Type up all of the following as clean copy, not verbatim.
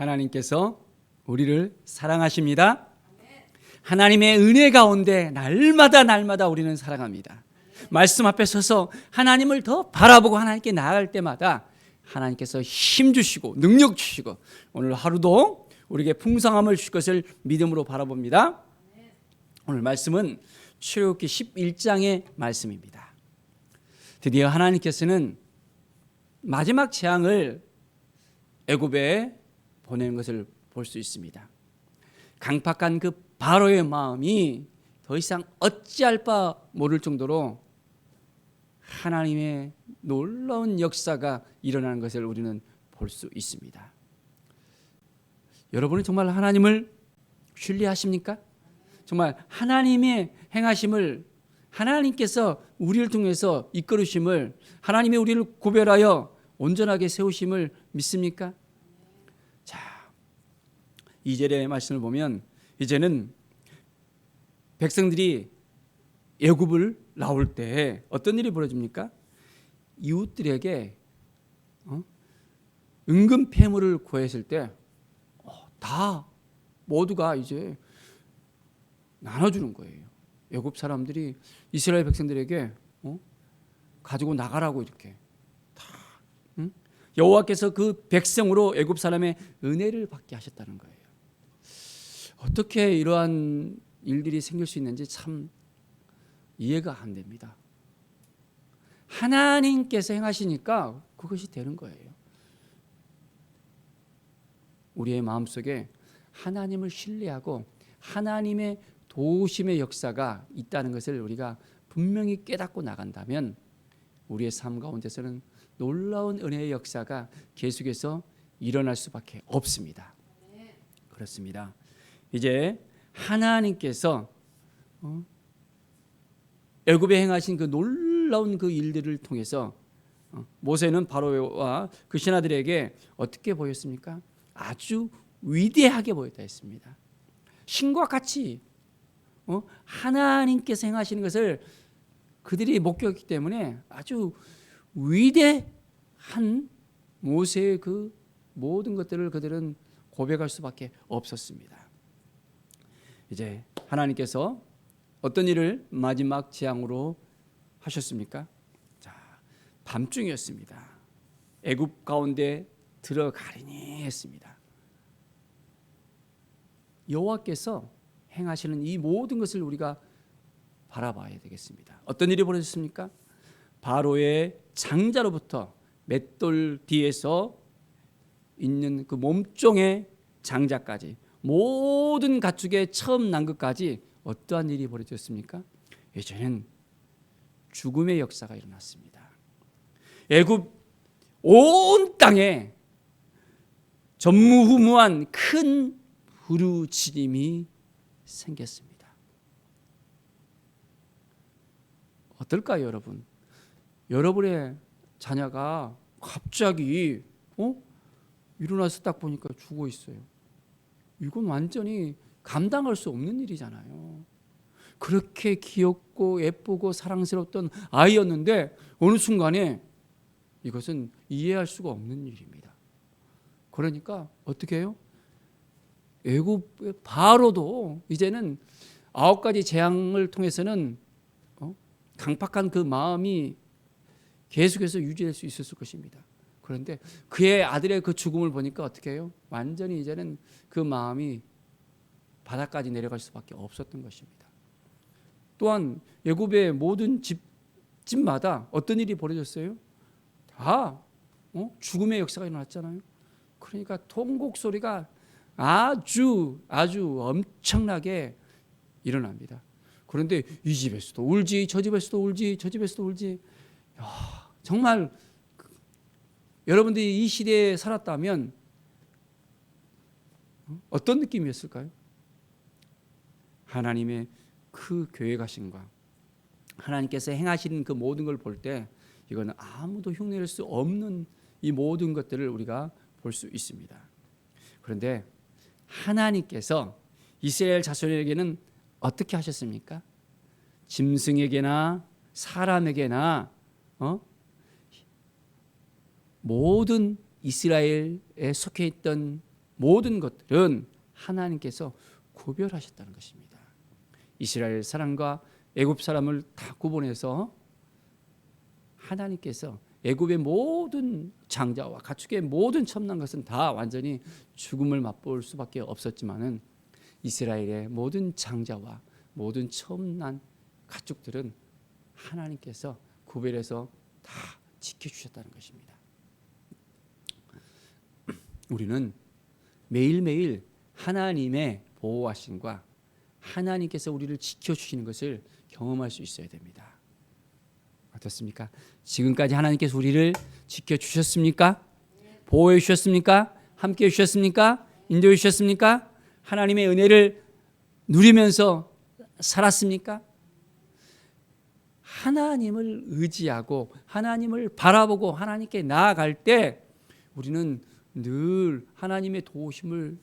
하나님께서 우리를 사랑하십니다. 하나님의 은혜 가운데 날마다 우리는 살아갑니다. 말씀 앞에 서서 하나님을 더 바라보고 하나님께 나아갈 때마다 하나님께서 힘 주시고 능력 주시고 오늘 하루도 우리에게 풍성함을 주실 것을 믿음으로 바라봅니다. 오늘 말씀은 출애굽기 11장의 말씀입니다. 드디어 하나님께서는 마지막 재앙을 애굽에 보내는 것을 볼 수 있습니다. 강팍한 그 바로의 마음이 더 이상 어찌할 바 모를 정도로 하나님의 놀라운 역사가 일어나는 것을 우리는 볼 수 있습니다. 여러분은 정말 하나님을 신뢰하십니까? 정말 하나님의 행하심을, 하나님께서 우리를 통해서 이끌으심을, 하나님이 우리를 구별하여 온전하게 세우심을 믿습니까? 자, 2절의 말씀을 보면 이제는 백성들이 애굽을 나올 때 어떤 일이 벌어집니까? 이웃들에게 은금 폐물을 구했을 때 다 모두가 이제 나눠주는 거예요. 애굽 사람들이 이스라엘 백성들에게 가지고 나가라고 이렇게 다 여호와께서 그 백성으로 애굽 사람의 은혜를 받게 하셨다는 거예요. 어떻게 이러한 일들이 생길 수 있는지 참 이해가 안 됩니다. 하나님께서 행하시니까 그것이 되는 거예요. 우리의 마음속에 하나님을 신뢰하고 하나님의 도우심의 역사가 있다는 것을 우리가 분명히 깨닫고 나간다면 우리의 삶 가운데서는 놀라운 은혜의 역사가 계속해서 일어날 수밖에 없습니다. 그렇습니다. 이제 하나님께서 애굽에 행하신 그 놀라운 그 일들을 통해서 모세는 바로와 그 신하들에게 어떻게 보였습니까? 아주 위대하게 보였다 했습니다. 신과 같이 하나님께서 행하시는 것을 그들이 목격했기 때문에 아주 위대한 모세의 그 모든 것들을 그들은 고백할 수밖에 없었습니다. 이제 하나님께서 어떤 일을 마지막 재앙으로 하셨습니까? 자, 밤중이었습니다. 애굽 가운데 들어가리니 했습니다. 여호와께서 행하시는 이 모든 것을 우리가 바라봐야 되겠습니다. 어떤 일이 벌어졌습니까? 바로의 장자로부터 맷돌 뒤에서 있는 그 몸종의 장자까지 모든 가축의 처음 난 것까지 어떠한 일이 벌어졌습니까? 이제는 죽음의 역사가 일어났습니다. 애굽 온 땅에 전무후무한 큰 부르짖음이 생겼습니다. 어떨까요, 여러분? 여러분의 자녀가 갑자기 일어나서 딱 보니까 죽어 있어요. 이건 완전히 감당할 수 없는 일이잖아요. 그렇게 귀엽고 예쁘고 사랑스럽던 아이였는데 어느 순간에 이것은 이해할 수가 없는 일입니다. 그러니까 어떻게 해요? 애굽의 바로도 이제는 9가지 재앙을 통해서는 강팍한 그 마음이 계속해서 유지될 수 있었을 것입니다. 그런데 그의 아들의 그 죽음을 보니까 어떻게 해요? 완전히 이제는 그 마음이 바닥까지 내려갈 수밖에 없었던 것입니다. 또한 애굽의 모든 집마다 어떤 일이 벌어졌어요? 다 죽음의 역사가 일어났잖아요. 그러니까 통곡 소리가 아주 엄청나게 일어납니다. 그런데 이 집에서도 울지, 저 집에서도 울지, 저 집에서도 울지. 정말 여러분들이 이 시대에 살았다면 어떤 느낌이었을까요? 하나님의 그 계획하심과 하나님께서 행하시는 그 모든 걸 볼 때 이거는 아무도 흉내낼 수 없는 이 모든 것들을 우리가 볼 수 있습니다. 그런데 하나님께서 이스라엘 자손에게는 어떻게 하셨습니까? 짐승에게나 사람에게나 모든 이스라엘에 속해 있던 모든 것들은 하나님께서 구별하셨다는 것입니다. 이스라엘 사람과 애굽 사람을 다 구분해서 하나님께서 애굽의 모든 장자와 가축의 모든 첨난 것은 다 완전히 죽음을 맛볼 수밖에 없었지만은 이스라엘의 모든 장자와 모든 첨난 가축들은 하나님께서 구별해서 다 지켜주셨다는 것입니다. 우리는 매일매일 하나님의 보호하심과 하나님께서 우리를 지켜주시는 것을 경험할 수 있어야 됩니다. 어떻습니까? 지금까지 하나님께서 우리를 지켜주셨습니까? 보호해 주셨습니까? 함께해 주셨습니까? 인도해 주셨습니까? 하나님의 은혜를 누리면서 살았습니까? 하나님을 의지하고 하나님을 바라보고 하나님께 나아갈 때 우리는 늘 하나님의 도우심을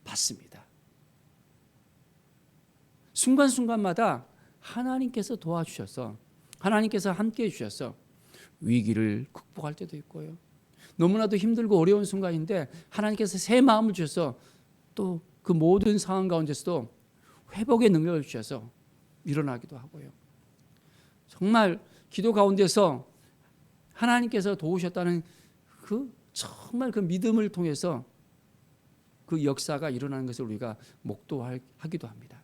받습니다. 순간순간마다 하나님께서 도와주셔서 하나님께서 함께해 주셔서 위기를 극복할 때도 있고요. 너무나도 힘들고 어려운 순간인데 하나님께서 새 마음을 주셔서 또 그 모든 상황 가운데서도 회복의 능력을 주셔서 일어나기도 하고요. 정말 기도 가운데서 하나님께서 도우셨다는 그 정말 그 믿음을 통해서 그 역사가 일어나는 것을 우리가 목도하기도 합니다.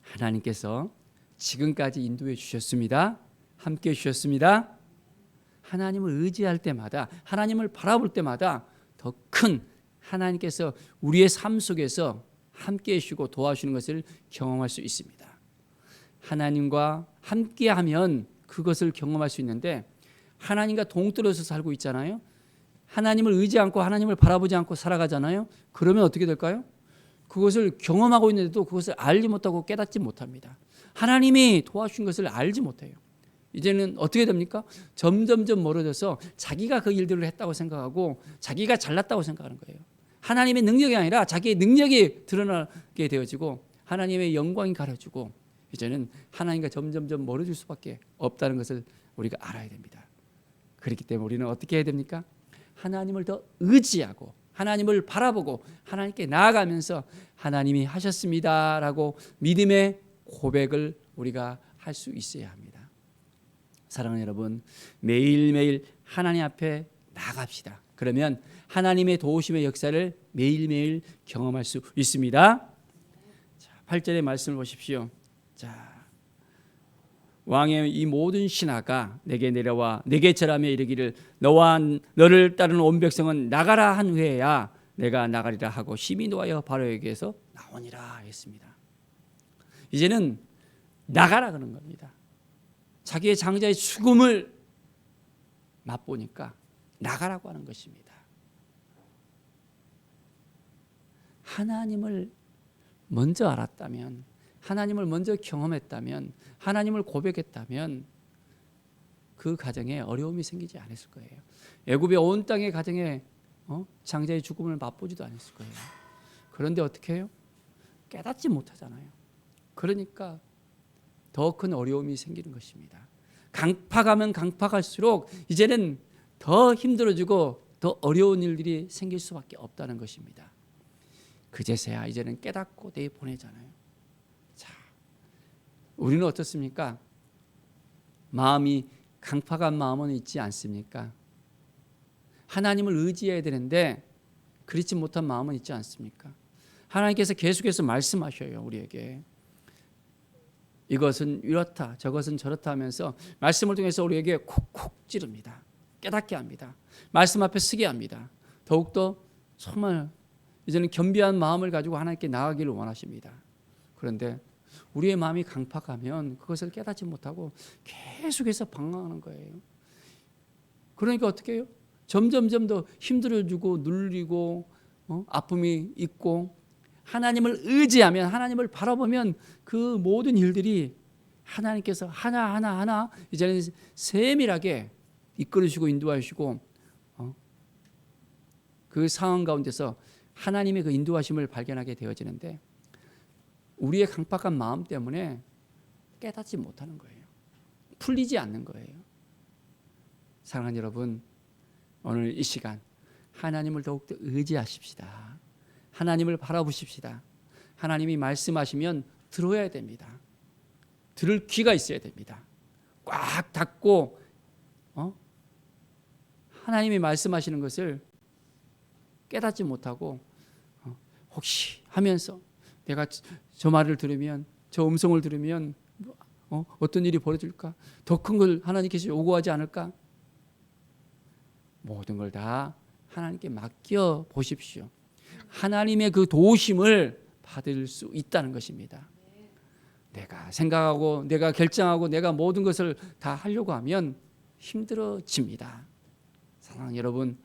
하나님께서 지금까지 인도해 주셨습니다. 함께해 주셨습니다. 하나님을 의지할 때마다 하나님을 바라볼 때마다 더 큰 하나님께서 우리의 삶 속에서 함께해 주시고 도와주시는 것을 경험할 수 있습니다. 하나님과 함께하면 그것을 경험할 수 있는데 하나님과 동떨어져 살고 있잖아요. 하나님을 의지 않고 하나님을 바라보지 않고 살아가잖아요. 그러면 어떻게 될까요? 그것을 경험하고 있는데도 그것을 알지 못하고 깨닫지 못합니다. 하나님이 도와주신 것을 알지 못해요. 이제는 어떻게 됩니까? 점점점 멀어져서 자기가 그 일들을 했다고 생각하고 자기가 잘났다고 생각하는 거예요. 하나님의 능력이 아니라 자기의 능력이 드러나게 되어지고 하나님의 영광이 가려지고 이제는 하나님과 점점점 멀어질 수밖에 없다는 것을 우리가 알아야 됩니다. 그렇기 때문에 우리는 어떻게 해야 됩니까? 하나님을 더 의지하고 하나님을 바라보고 하나님께 나아가면서 하나님이 하셨습니다라고 믿음의 고백을 우리가 할 수 있어야 합니다. 사랑하는 여러분, 매일매일 하나님 앞에 나갑시다. 그러면 하나님의 도우심의 역사를 매일매일 경험할 수 있습니다. 자, 8절의 말씀을 보십시오. 자, 왕의 이 모든 신하가 내게 내려와 내게 절하며 이르기를 너와 너를 따르는 온 백성은 나가라 한 후에야 내가 나가리라 하고 심히 노하여 바로에게서 나오니라 했습니다. 이제는 나가라 그런 겁니다. 자기의 장자의 죽음을 맛보니까 나가라고 하는 것입니다. 하나님을 먼저 알았다면, 하나님을 먼저 경험했다면, 하나님을 고백했다면 그 가정에 어려움이 생기지 않았을 거예요. 애굽의 온 땅의 가정에 장자의 죽음을 맛보지도 않았을 거예요. 그런데 어떻게 해요? 깨닫지 못하잖아요. 그러니까 더 큰 어려움이 생기는 것입니다. 강팍하면 강팍할수록 이제는 더 힘들어지고 더 어려운 일들이 생길 수밖에 없다는 것입니다. 그제서야 이제는 깨닫고 내보내잖아요. 자, 우리는 어떻습니까? 마음이 강팍한 마음은 있지 않습니까? 하나님을 의지해야 되는데 그렇지 못한 마음은 있지 않습니까? 하나님께서 계속해서 말씀하셔요. 우리에게 이것은 이렇다 저것은 저렇다 하면서 말씀을 통해서 우리에게 콕콕 찌릅니다. 깨닫게 합니다. 말씀 앞에 서게 합니다. 더욱더 정말 이제는 겸비한 마음을 가지고 하나님께 나아가기를 원하십니다. 그런데 우리의 마음이 강팍하면 그것을 깨닫지 못하고 계속해서 방황하는 거예요. 그러니까 어떻게 해요? 점점점 더 힘들어지고 눌리고 아픔이 있고 하나님을 의지하면 하나님을 바라보면 그 모든 일들이 하나님께서 하나하나 이제는 세밀하게 이끌으시고 인도하시고 그 상황 가운데서 하나님의 그 인도하심을 발견하게 되어지는데 우리의 강팍한 마음 때문에 깨닫지 못하는 거예요. 풀리지 않는 거예요. 사랑하는 여러분, 오늘 이 시간 하나님을 더욱더 의지하십시다. 하나님을 바라보십시다. 하나님이 말씀하시면 들어야 됩니다. 들을 귀가 있어야 됩니다. 꽉 닫고 하나님이 말씀하시는 것을 깨닫지 못하고 혹시 하면서 내가 저 말을 들으면, 저 음성을 들으면 어떤 일이 벌어질까? 더 큰 걸 하나님께서 요구하지 않을까? 모든 걸 다 하나님께 맡겨 보십시오. 하나님의 그 도우심을 받을 수 있다는 것입니다. 내가 생각하고 내가 결정하고 내가 모든 것을 다 하려고 하면 힘들어집니다. 사랑하는 여러분,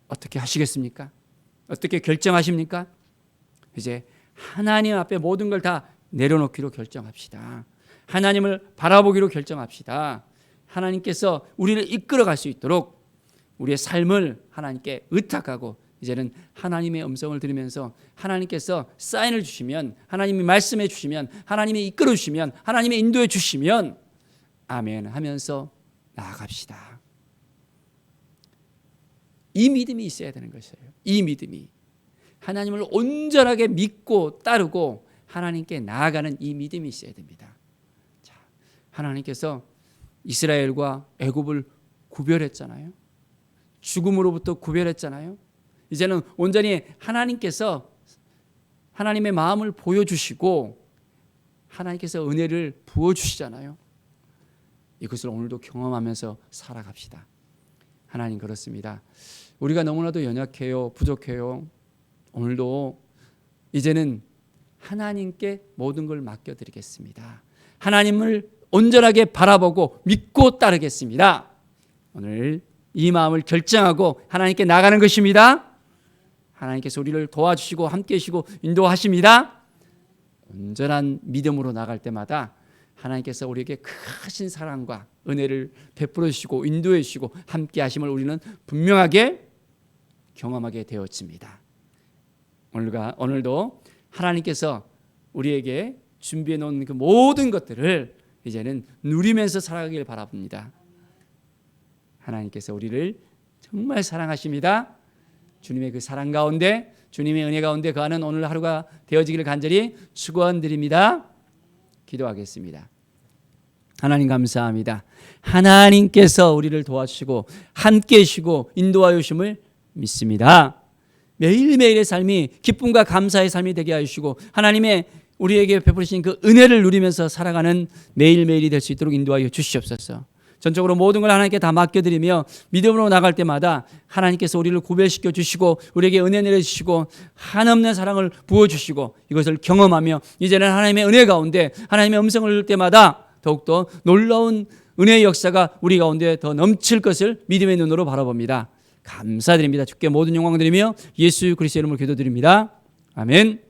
어떻게 하시겠습니까? 어떻게 결정하십니까? 이제 하나님 앞에 모든 걸 다 내려놓기로 결정합시다. 하나님을 바라보기로 결정합시다. 하나님께서 우리를 이끌어갈 수 있도록 우리의 삶을 하나님께 의탁하고 이제는 하나님의 음성을 들으면서 하나님께서 사인을 주시면, 하나님이 말씀해 주시면, 하나님이 이끌어 주시면, 하나님이 인도해 주시면 아멘 하면서 나아갑시다. 이 믿음이 있어야 되는 것이에요. 이 믿음이 하나님을 온전하게 믿고 따르고 하나님께 나아가는 이 믿음이 있어야 됩니다. 자, 하나님께서 이스라엘과 애굽을 구별했잖아요. 죽음으로부터 구별했잖아요. 이제는 온전히 하나님께서 하나님의 마음을 보여주시고 하나님께서 은혜를 부어주시잖아요. 이것을 오늘도 경험하면서 살아갑시다. 하나님, 그렇습니다. 우리가 너무나도 연약해요. 부족해요. 오늘도 이제는 하나님께 모든 걸 맡겨드리겠습니다. 하나님을 온전하게 바라보고 믿고 따르겠습니다. 오늘 이 마음을 결정하고 하나님께 나가는 것입니다. 하나님께서 우리를 도와주시고 함께 하시고 인도하십니다. 온전한 믿음으로 나갈 때마다 하나님께서 우리에게 크신 사랑과 은혜를 베풀어 주시고 인도해 주시고 함께 하심을 우리는 분명하게 경험하게 되었습니다. 오늘도 하나님께서 우리에게 준비해 놓은 그 모든 것들을 이제는 누리면서 살아가길 바랍니다. 하나님께서 우리를 정말 사랑하십니다. 주님의 그 사랑 가운데, 주님의 은혜 가운데 거하는 오늘 하루가 되어지기를 간절히 축원드립니다. 기도하겠습니다. 하나님, 감사합니다. 하나님께서 우리를 도와주시고 함께 하시고 인도하여 주심을 믿습니다. 매일매일의 삶이 기쁨과 감사의 삶이 되게 하시고 하나님의 우리에게 베푸신 그 은혜를 누리면서 살아가는 매일매일이 될 수 있도록 인도하여 주시옵소서. 전적으로 모든 걸 하나님께 다 맡겨드리며 믿음으로 나갈 때마다 하나님께서 우리를 구별시켜 주시고 우리에게 은혜 내려주시고 한없는 사랑을 부어주시고 이것을 경험하며 이제는 하나님의 은혜 가운데 하나님의 음성을 들을 때마다 더욱더 놀라운 은혜의 역사가 우리 가운데 더 넘칠 것을 믿음의 눈으로 바라봅니다. 감사드립니다. 주께 모든 영광 드리며 예수 그리스도의 이름으로 기도드립니다. 아멘.